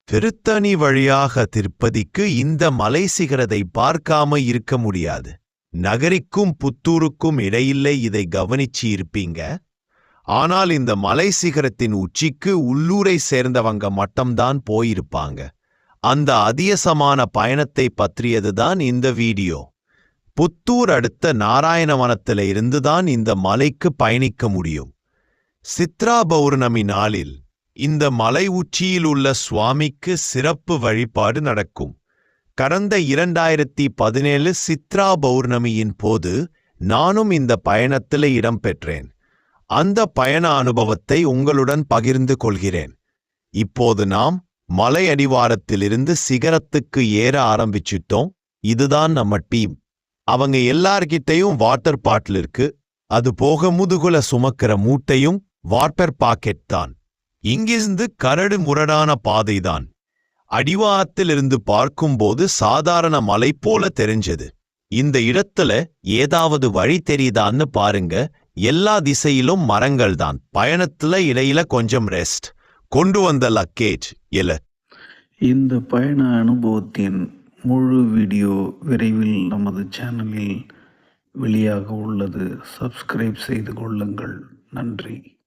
திருத்தணி வழியாக திருப்பதிக்கு இந்த மலை சிகரத்தை பார்க்காம இருக்க முடியாது. நகரிக்கும் புத்தூருக்கும் இடையிலே இதை கவனிச்சு இருப்பீங்க. ஆனால் இந்த மலை சிகரத்தின் உச்சிக்கு உள்ளூரை சேர்ந்தவங்க மட்டும்தான் போயிருப்பாங்க. அந்த அதியசமான பயணத்தை பற்றியதுதான் இந்த வீடியோ. புத்தூர் அடுத்த நாராயணவனத்தில இருந்துதான் இந்த மலைக்கு பயணிக்க முடியும். சித்ரா பௌர்ணமி நாளில் இந்த மலை உச்சியில் உள்ள சுவாமிக்கு சிறப்பு வழிபாடு நடக்கும். கடந்த 2017 சித்ரா பௌர்ணமியின் போது நானும் இந்த பயணத்தில் இடம்பெற்றேன். அந்த பயண அனுபவத்தை உங்களுடன் பகிர்ந்து கொள்கிறேன். இப்போது நாம் மலை அடிவாரத்திலிருந்து சிகரத்துக்கு ஏற ஆரம்பிச்சிட்டோம். இதுதான் நம்ம டீம். அவங்க எல்லார்கிட்டையும் வாட்டர் பாட்டில் இருக்கு. அது போக முதுகுல சுமக்கிற மூட்டையும் வாட்டர் பாக்கெட் தான். இங்கிருந்து கரடு முரடான பாதைதான். அடிவாரத்திலிருந்து பார்க்கும்போது சாதாரண மலை போல தெரிஞ்சது. இந்த இடத்துல ஏதாவது வழி தெரியுதான்னு பாருங்க. எல்லா திசையிலும் மரங்கள் தான். பயணத்துல இடையில கொஞ்சம் ரெஸ்ட். கொண்டு வந்த லக்கேஜ் இல்ல. இந்த பயண அனுபவத்தின் முழு வீடியோ விரைவில் நமது சேனலில் வெளியாக உள்ளது. சப்ஸ்கிரைப் செய்து கொள்ளுங்கள். நன்றி.